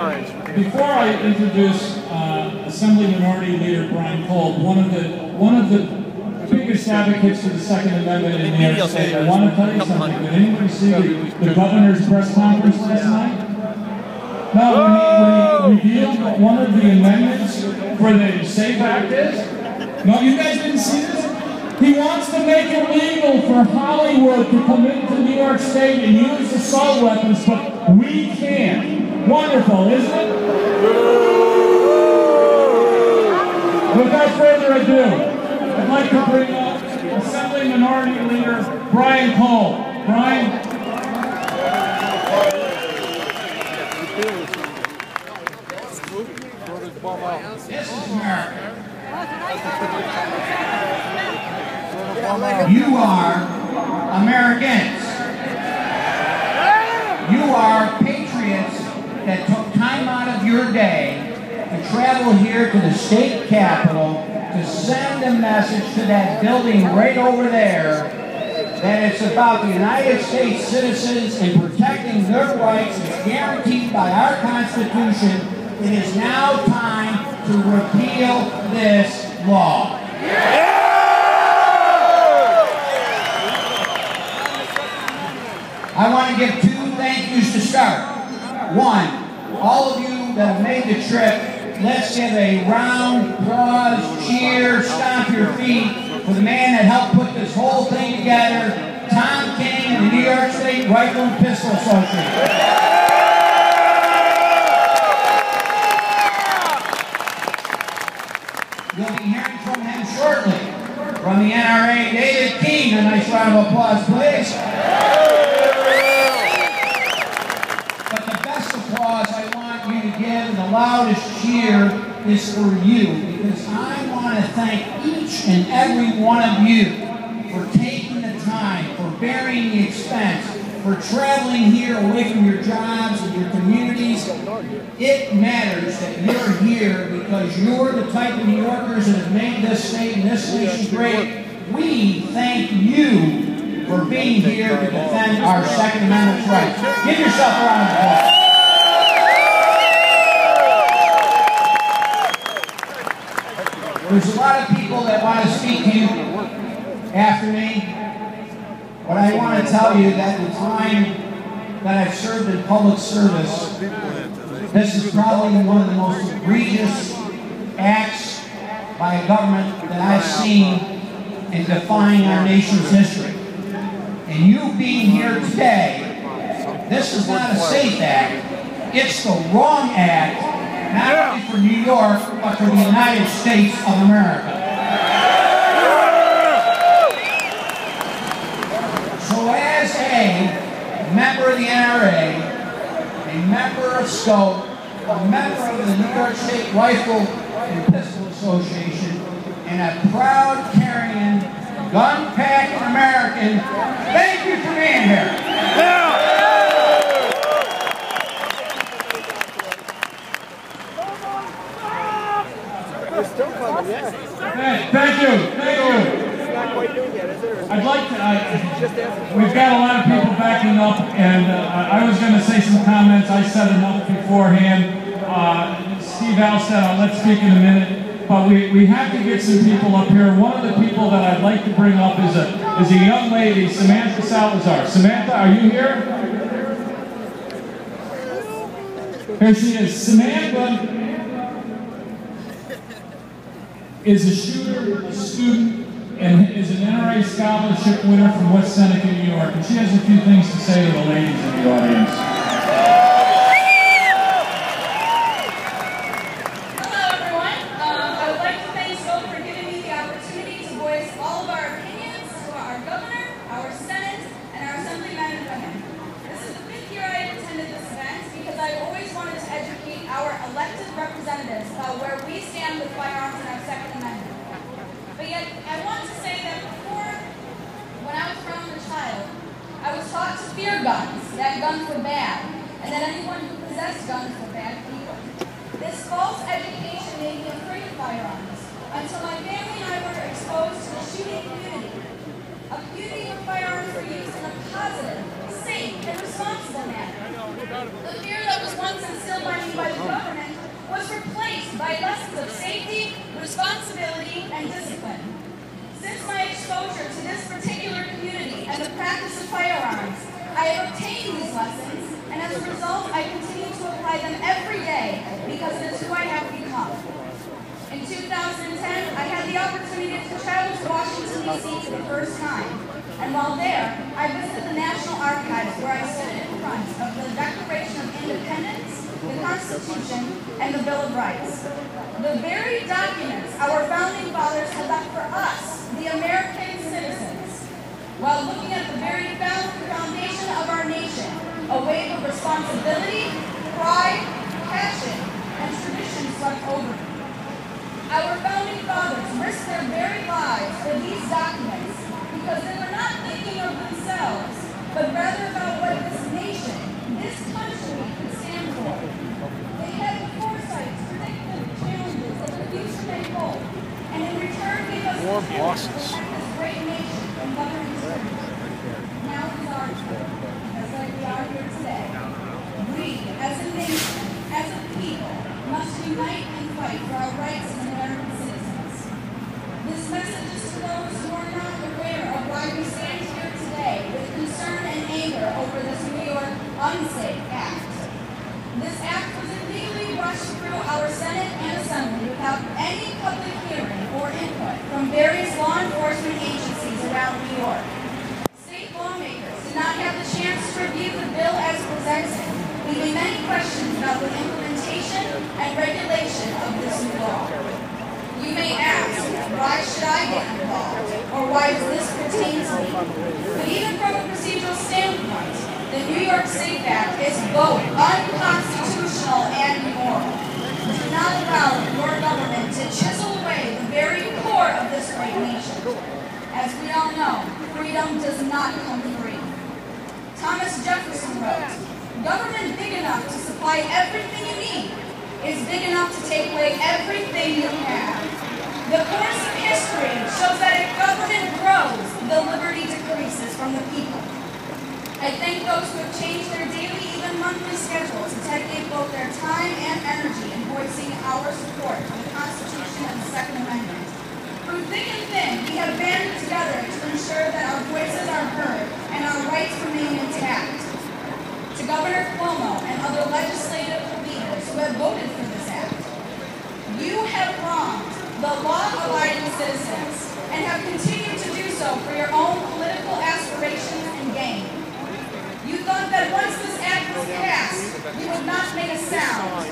Before I introduce Assembly Minority Leader Brian Cole, one of the biggest advocates for the Second Amendment in New York State, I want to tell you something. Did anybody see the governor's press conference last night? No, when he revealed one of the amendments for the SAFE Act is? No, you guys didn't see this? He wants to make it legal for Hollywood to come into New York State and use assault weapons, but we can't. Wonderful, isn't it? Without further ado, I'd like to bring up Assembly Minority Leader Brian Cole. Brian? This is America. You are Americans. You are patriots that took time out of your day to travel here to the state capitol to send a message to that building right over there that it's about the United States citizens and protecting their rights as guaranteed by our Constitution. It is now time to repeal this law. I want to give two thank yous to start. One, all of you that have made the trip, let's give a round applause, cheer, stomp your feet for the man that helped put this whole thing together, Tom King and the New York State Rifle and Pistol Association. You'll be hearing from him shortly. From the NRA, David King, a nice round of applause, please. But the best applause I want you to give, and the loudest cheer, is for you, because I want to thank each and every one of you for taking the time, for bearing the expense, for traveling here away from your jobs and your communities. It matters that you're here because you're the type of New Yorkers that have made this state and this nation great. We thank you for being here to defend our Second Amendment rights. Give yourself a round of applause. There's a lot of people that want to speak to you after me. But I want to tell you that the time that I've served in public service, this is probably one of the most egregious acts by a government that I've seen in defying our nation's history. And you being here today, this is not a SAFE Act, it's the wrong act, not only for New York, but for the United States of America. As a member of the NRA, a member of SCOPE, a member of the New York State Rifle and Pistol Association, and a proud carrying, gun-packing American, thank you for being here. Hey, thank you. I'd like to, we've got a lot of people backing up, and I was going to say some comments. I said enough beforehand. Steve Alstead, I'll let speak in a minute, but we have to get some people up here. One of the people that I'd like to bring up is a young lady, Samantha Salazar. Samantha, are you here? Here she is. Samantha is a shooter, a student, and is an NRA scholarship winner from West Seneca, New York. And she has a few things to say to the ladies in the audience. Hello, everyone. I would like to thank SCOPE for giving me the opportunity to voice all of our opinions to our governor, our Senate, and our Assemblymen and women. This is the 5th year I have attended this event because I always wanted to educate our elected representatives about where we stand with firearms and our Second Amendment. But yet, I want to say that before, when I was growing a child, I was taught to fear guns, that guns were bad, and that anyone who possessed guns were bad people. This false education made me afraid of firearms, until my family and I were exposed to the shooting community. A community where firearms were used in a positive, safe, and responsible manner. The fear that was once instilled by me by the practice of firearms. I have obtained these lessons, and as a result, I continue to apply them every day because it is who I have become. In 2010, I had the opportunity to travel to Washington, D.C. for the first time. And while there, I visited the National Archives where I stood in front of the Declaration of Independence, the Constitution, and the Bill of Rights. The very documents our founding fathers had left for us, the American citizens. While looking at the very foundation of our nation, a wave of responsibility, pride, passion, and tradition swept over me. Our founding fathers risked their very lives for these documents because they were not thinking of themselves, but rather about what this nation, this country, could stand for. They had the foresight to predict the challenges that the future may hold, and in return gave us the chance to protect this great nation from government tyranny. Now it is our turn, as like we are here today. We, as a nation, as a people, must unite and fight for our rights as American citizens. This message is to those who are not aware of why we stand here today with concern and anger over this New York Unsafe Act. This act was illegally rushed through our Senate and Assembly without any public hearing or input from various law enforcement agencies around New York. State lawmakers did not have the chance to review the bill as presented, leaving many questions about the implementation and regulation of this new law. You may ask, why should I get involved? Or why does this pertain to me? But even from a procedural standpoint, the New York Safe Act is both unconstitutional and immoral. Do not allow your government to chisel away the very core of this great nation. As we all know, freedom does not come free. Thomas Jefferson wrote, "Government big enough to supply everything you need is big enough to take away everything you have." The course of history shows that if government grows, the liberty decreases from the people. I thank those who have changed their daily, even monthly schedule to dedicate both their time and energy in voicing our support for the Constitution and the Second Amendment. Through thick and thin, we have banded together to ensure that our voices are heard and our rights remain intact. To Governor Cuomo and other legislative leaders who have voted for this act, you have wronged the law-abiding citizens and have continued to do so for your own political aspirations and gain. You thought that once this act was passed, you would not make a sound,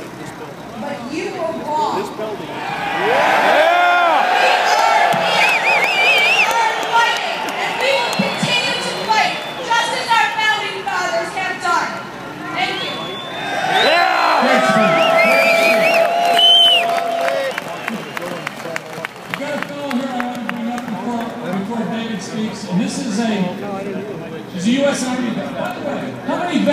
but you were wrong. We are fighting, and we will continue to fight, just as our founding fathers have done. Thank you. Speaks, and this is a U.S. Army vet. By the way, how many vets